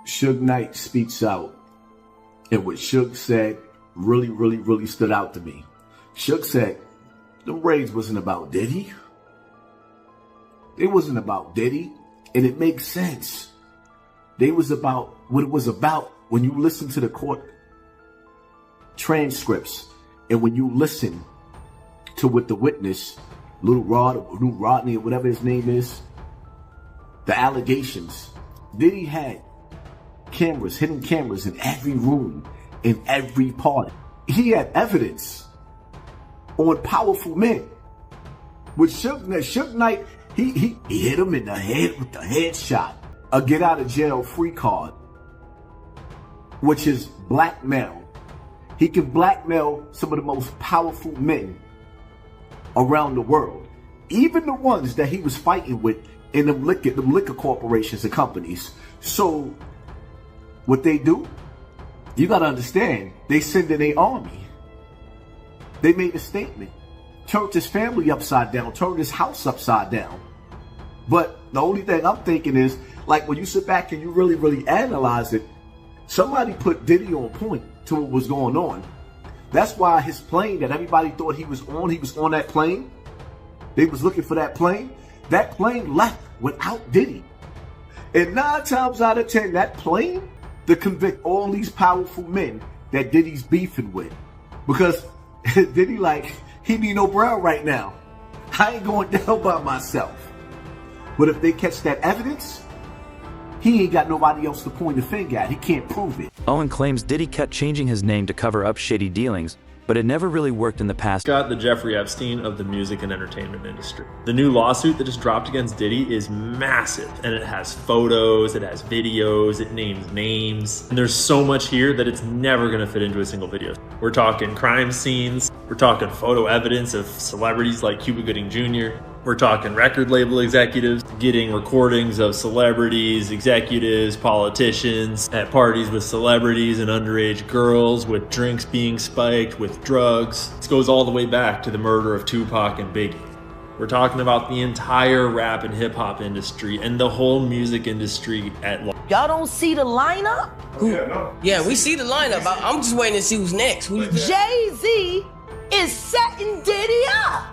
Suge Knight speaks out, and what Suge said really stood out to me. Suge said, the raids wasn't about Diddy. It wasn't about Diddy, and it makes sense. They was about what it was about when you listen to the court transcripts, and when you listen to what the witness, Lil Rodney, or whatever his name is, the allegations. Diddy had cameras, hidden cameras in every room, in every part. He had evidence on powerful men. With Suge Knight, he hit him in the head with the headshot. A get out of jail free card, which is blackmail. He can blackmail some of the most powerful men around the world. Even the ones that he was fighting with in them liquor corporations and companies. So what they do, you gotta understand, they send in their army. They made a statement. Turned his family upside down, turned his house upside down. But the only thing I'm thinking is, like when you sit back and you really analyze it, somebody put Diddy on point to what was going on. That's why his plane that everybody thought he was on that plane. They was looking for that plane. That plane left without Diddy. And 9 times out of 10, that plane to convict all these powerful men that Diddy's beefing with. Because Diddy he need no brown right now. I ain't going down by myself. But if they catch that evidence, he ain't got nobody else to point the finger at. He can't prove it. Owen claims Diddy kept changing his name to cover up shady dealings, but it never really worked in the past. Got the Jeffrey Epstein of the music and entertainment industry. The new lawsuit that just dropped against Diddy is massive, and it has photos, it has videos, it names names, and there's so much here that it's never gonna fit into a single video. We're talking crime scenes, we're talking photo evidence of celebrities like Cuba Gooding Jr., we're talking record label executives getting recordings of celebrities, executives, politicians at parties with celebrities and underage girls, with drinks being spiked, with drugs. This goes all the way back to the murder of Tupac and Biggie. We're talking about the entire rap and hip hop industry and the whole music industry at large. Y'all don't see the lineup? Yeah, we see the lineup. I'm just waiting to see who's next. Jay-Z is setting Diddy up.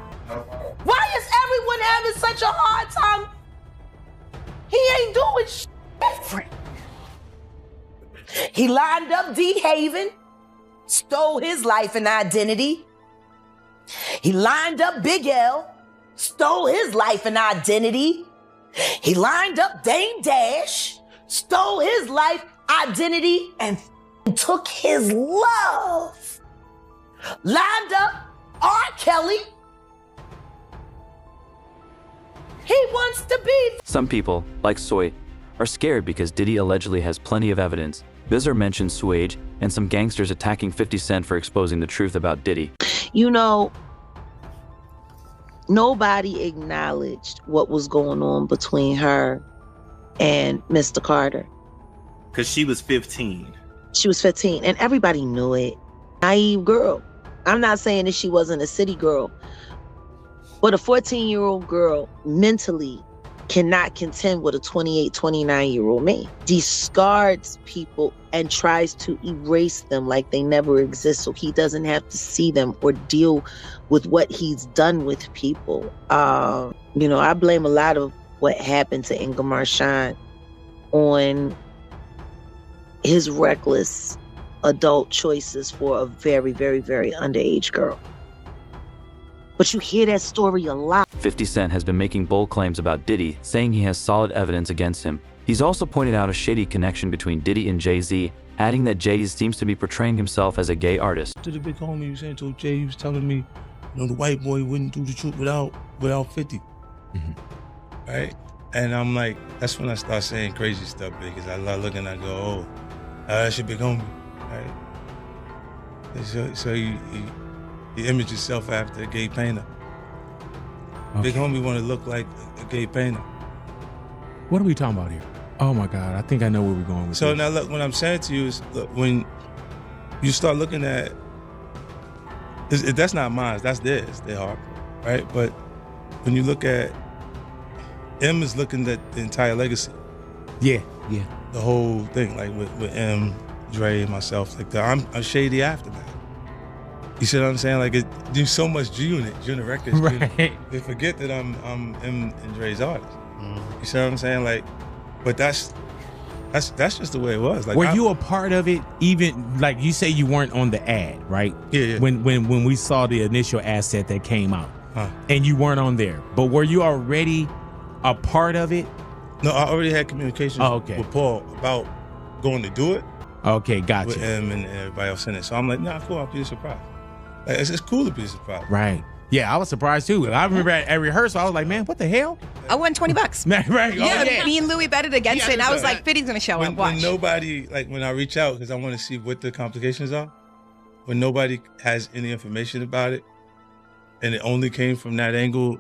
Why is everyone having such a hard time? He ain't doing shit different. He lined up D. Haven, stole his life and identity. He lined up Big L, stole his life and identity. He lined up Dame Dash, stole his life, identity, and took his love. Lined up R. Kelly. He wants to be. Some people, like Soy, are scared because Diddy allegedly has plenty of evidence. Bizarre mentions Suge and some gangsters attacking 50 Cent for exposing the truth about Diddy. You know, nobody acknowledged what was going on between her and Mr. Carter. Because she was 15. She was 15, and everybody knew it. Naive girl. I'm not saying that she wasn't a city girl, but a 14-year-old girl mentally cannot contend with a 28, 29-year-old man. Discards people and tries to erase them like they never exist so he doesn't have to see them or deal with what he's done with people. You know, I blame a lot of what happened to Inga Marchand on his reckless adult choices for a very underage girl. But you hear that story a lot. 50 Cent has been making bold claims about Diddy, saying he has solid evidence against him. He's also pointed out a shady connection between Diddy and Jay-Z, adding that Jay seems to be portraying himself as a gay artist. To the big homie, he was saying to Jay, he was telling me, you know, the white boy wouldn't do the truth without 50. Right? And I'm like, that's when I start saying crazy stuff, because I look and I go, oh, that's your big homie, right? And so you image yourself after a gay painter. Okay. Big homie want to look like a gay painter. What are we talking about here? Oh my God, I think I know where we're going with so this. Now look, what I'm saying to you is, look, when you start looking at, that's not mine, that's theirs, their heart, right? But when you look at, M is looking at the entire legacy. Yeah. the whole thing, like with M, Dre, and myself, like I'm shady aftermath. You see what I'm saying? Like there's so much G-Unit Records. Right. They forget that I'm M and Dre's artist. You see what I'm saying? Like, but that's just the way it was. Like, were you a part of it? Even like you say, you weren't on the ad, right? Yeah. When we saw the initial asset that came out, and you weren't on there, but were you already a part of it? No, I already had communications with Paul about going to do it. Okay, gotcha. With him and everybody else in it. So I'm like, nah, cool, I'll be surprised. Like, it's cool to be surprised. Right. Yeah, I was surprised too. I remember at rehearsal, I was like, man, what the hell? I won $20. Right. Yeah, me and Louis betted against it, and I was like, 50's gonna show up. Watch. When nobody, like when I reach out, because I want to see what the complications are, when nobody has any information about it, and it only came from that angle,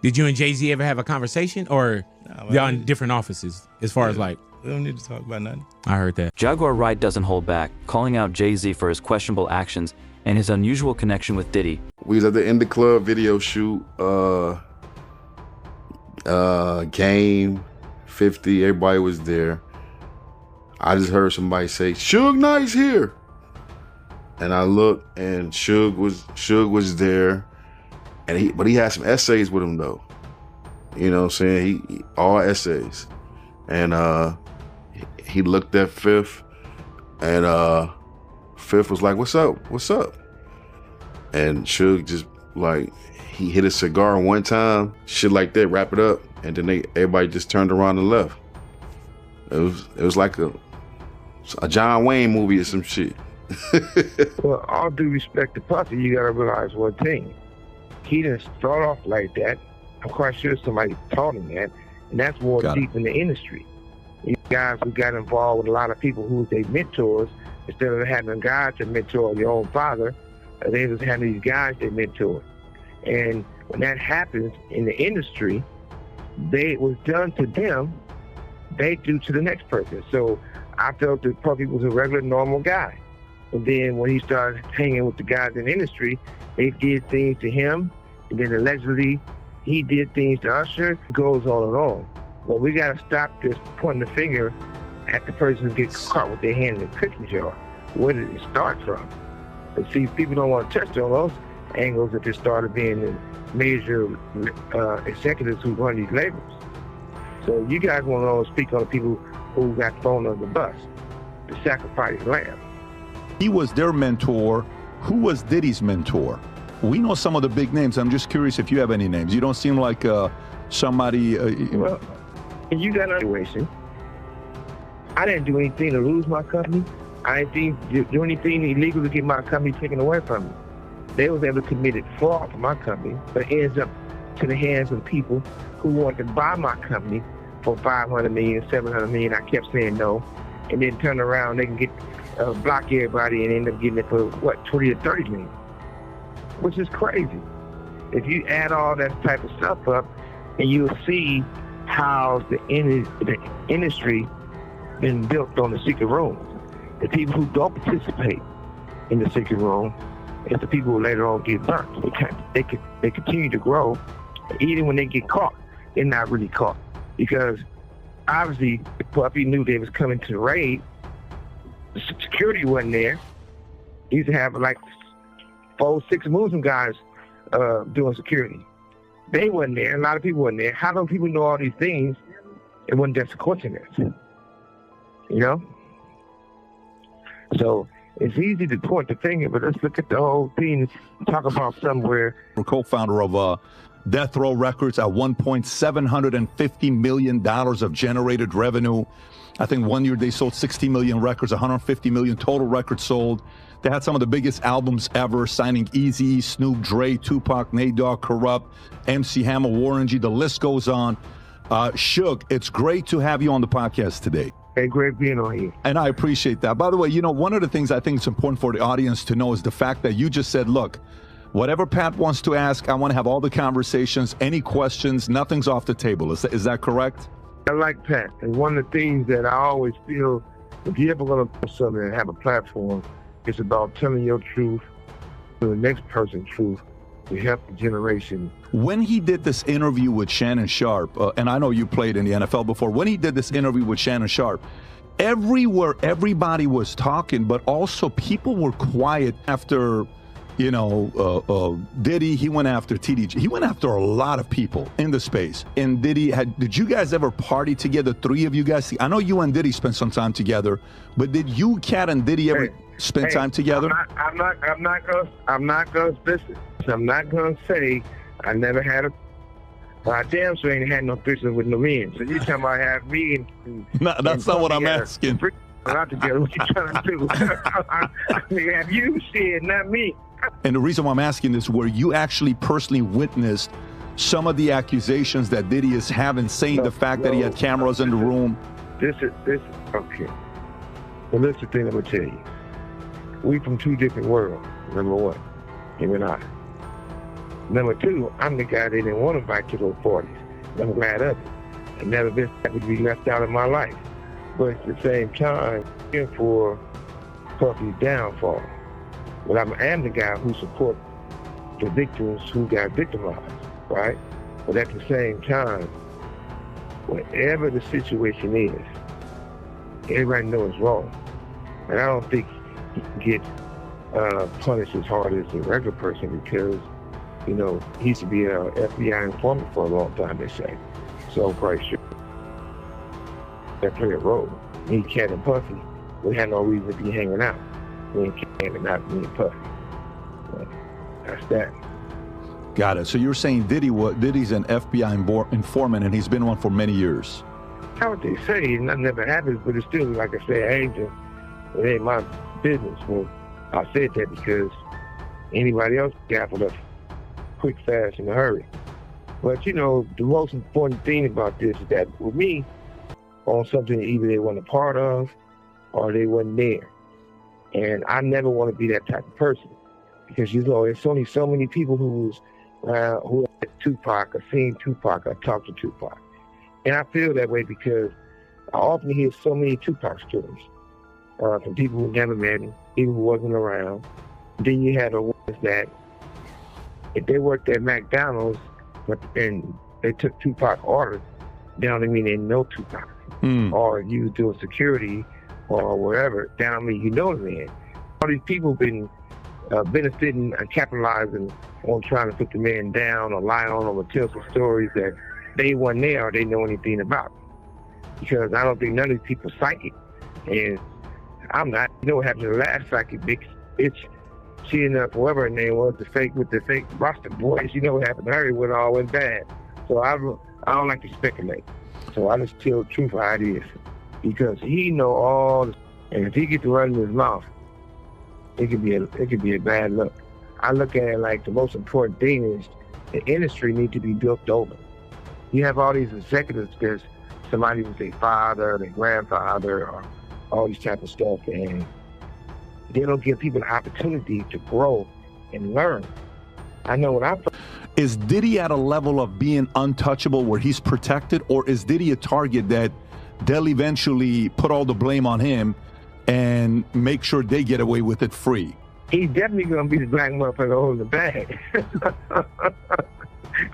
Did you and Jay-Z ever have a conversation, or y'all in different offices as far as like? We don't need to talk about nothing. I heard that. Jaguar Wright doesn't hold back, calling out Jay-Z for his questionable actions and his unusual connection with Diddy. We was at the In the Club video shoot, Game 50, everybody was there. I just heard somebody say, Suge Knight's here. And I looked and Suge was there. But he had some essays with him though. You know what I'm saying? He all essays. And he looked at Fifth, and Fifth was like, what's up? And Suge just like, he hit a cigar one time, shit like that, wrap it up, and then everybody just turned around and left. It was like a John Wayne movie or some shit. Well, all due respect to Puffy, you gotta realize one thing. He didn't start off like that. I'm quite sure somebody taught him that, and that's more deep in the industry. You guys who got involved with a lot of people who was their mentors, instead of having a guy to mentor your own father, they was having these guys they mentor. And when that happens in the industry, it was done to them, they do to the next person. So I felt that Puffy was a regular, normal guy. And then when he started hanging with the guys in the industry, they did things to him, and then allegedly he did things to Usher. It goes on and on. But we got to stop this pointing the finger at the person who gets caught with their hand in the cookie jar. Where did it start from? And see, people don't want to touch on those angles if it started being the major executives who run these labels. So you guys want to speak on the people who got thrown on the bus, the sacrifice lamb. He was their mentor. Who was Diddy's mentor? We know some of the big names. I'm just curious if you have any names. You don't seem like somebody... Well, you got a situation. I didn't do anything to lose my company. I didn't do anything illegal to get my company taken away from me. They was able to commit fraud for my company, but it ends up to the hands of people who want to buy my company for $500 million, $700 million. I kept saying no, and then turn around, they can get block everybody and end up getting it for what, 20 or 30 million, which is crazy. If you add all that type of stuff up, and you'll see how the industry been built on the secret rooms. The people who don't participate in the secret room is the people who later on get burnt. They continue to grow. Even when they get caught, they're not really caught. Because obviously, Puffy knew they was coming to the raid. The security wasn't there. He used to have like 4, 6 Muslim guys doing security. They wasn't there. A lot of people wasn't there. How do people know all these things? It wasn't just a coincidence. You know? So it's easy to point the finger, but let's look at the whole thing and talk about somewhere. Co-founder of Death Row Records, at one point, $750 million of generated revenue. I think one year they sold 60 million records, 150 million total records sold. They had some of the biggest albums ever, signing Eazy, Snoop, Dre, Tupac, Nate Dogg, Corrupt, MC Hammer, Warren G. The list goes on. Suge, it's great to have you on the podcast today. Hey, great being on here. And I appreciate that. By the way, you know, one of the things I think it's important for the audience to know is the fact that you just said, look, whatever Pat wants to ask, I want to have all the conversations, any questions, nothing's off the table. Is that correct? I like Pat. And one of the things that I always feel, if you're ever going to do something and have a platform, it's about telling your truth to the next person's truth to help the generation. When he did this interview with Shannon Sharp, and I know you played in the NFL before, when he did this interview with Shannon Sharp, everywhere, everybody was talking, but also people were quiet after, you know, Diddy. He went after TDG. He went after a lot of people in the space. And did you guys ever party together, three of you guys? I know you and Diddy spent some time together, but did you, Cat, and Diddy ever spend time together? I'm not gonna say I never had a. I damn sure ain't had no pictures with no men. So you talking about have me and no, that's not what I'm asking. Not together. What you trying to do? I mean, have you said, not me. And the reason why I'm asking this, where you actually personally witnessed some of the accusations that Diddy is having, saying the fact that he had cameras in the room. This okay. Well, this is the thing I'm gonna tell you. We from two different worlds. Number one, him and I. Number two, I'm the guy they didn't want to invite to those parties. I'm glad of it. I've never been happy to be left out of my life. But at the same time, looking for Puffy's downfall. But I am the guy who supports the victims who got victimized, right? But at the same time, whatever the situation is, everybody knows it's wrong. And I don't think he can get punished as hard as a regular person because, you know, he used to be an FBI informant for a long time, they say. So I'm quite sure that played a role. Me, Cat, and Puffy, we had no reason to be hanging out. Me and Cat and not me and Puffy. But that's that. Got it. So you're saying Diddy's an FBI informant and he's been one for many years. How would they say? Nothing never happens, but it's still, like I said, agent. It ain't my business. Well, I said that because anybody else gaffeled up quick, fast, in a hurry. But you know, the most important thing about this is that with me, on something either they weren't a part of or they wasn't there. And I never want to be that type of person because, you know, there's only so many people who had Tupac or seen Tupac or talked to Tupac. And I feel that way because I often hear so many Tupac stories from people who never met him, people who wasn't around. Then you had the ones that if they worked at McDonald's and they took Tupac orders, that don't mean they know Tupac. Or you doing security or whatever, that don't mean you know the man. All these people been benefiting and capitalizing on trying to put the man down or lie on him or tell some stories that they wasn't there or they know anything about. Because I don't think none of these people psychic. And I'm not. You know what happened to the last psychic bitch? She ended up, whoever her name was, the fake roster boys. You know what happened to her when it all went bad. So I don't like to speculate. So I just tell the truth how it is. Because he know all the, and if he gets to run in his mouth, it could be a bad look. I look at it like the most important thing is the industry needs to be built over. You have all these executives because somebody was their father, their grandfather, or all these type of stuff, and they don't give people the opportunity to grow and learn. I know when Is Diddy at a level of being untouchable where he's protected, or is Diddy a target that they'll eventually put all the blame on him and make sure they get away with it free? He's definitely going to be the black motherfucker holding the bag.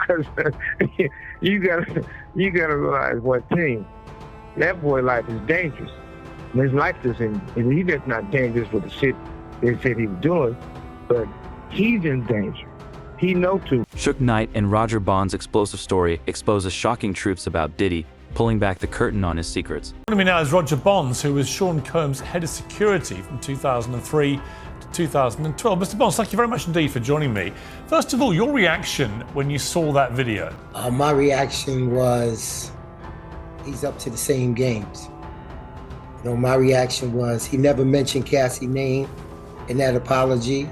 Because you gotta realize one thing. That boy life is dangerous. His life isn't, he's just not dangerous with the shit they said he was doing, but he's in danger. He know too. Suge Knight and Roger Bond's explosive story exposes shocking truths about Diddy, pulling back the curtain on his secrets. Joining me now is Roger Bonds, who was Sean Combs' head of security from 2003 to 2012. Mr. Bonds, thank you very much indeed for joining me. First of all, your reaction when you saw that video? My reaction was, he's up to the same games. You know, my reaction was, he never mentioned Cassie's name in that apology.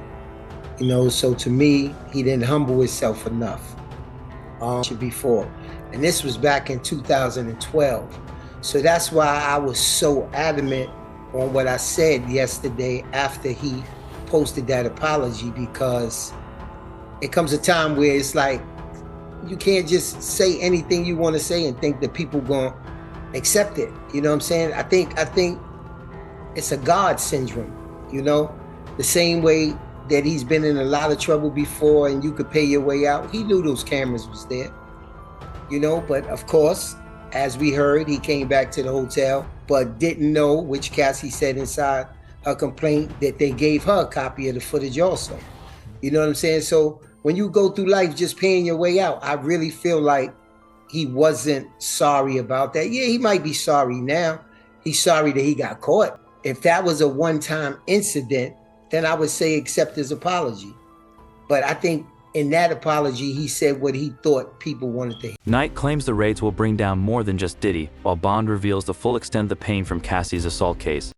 You know, so to me, he didn't humble himself enough before. And this was back in 2012. So that's why I was so adamant on what I said yesterday after he posted that apology, because it comes a time where it's like, you can't just say anything you want to say and think that people gonna accept it. You know what I'm saying? I think it's a God syndrome, you know? The same way that he's been in a lot of trouble before and you could pay your way out. He knew those cameras was there, you know, but of course, as we heard, he came back to the hotel, but didn't know, which Cassie said inside her complaint, that they gave her a copy of the footage also. You know what I'm saying? So when you go through life just paying your way out, I really feel like he wasn't sorry about that. Yeah, he might be sorry now. He's sorry that he got caught. If that was a one-time incident, then I would say accept his apology. But I think in that apology, he said what he thought people wanted to hear. Knight claims the raids will bring down more than just Diddy, while Bond reveals the full extent of the pain from Cassie's assault case.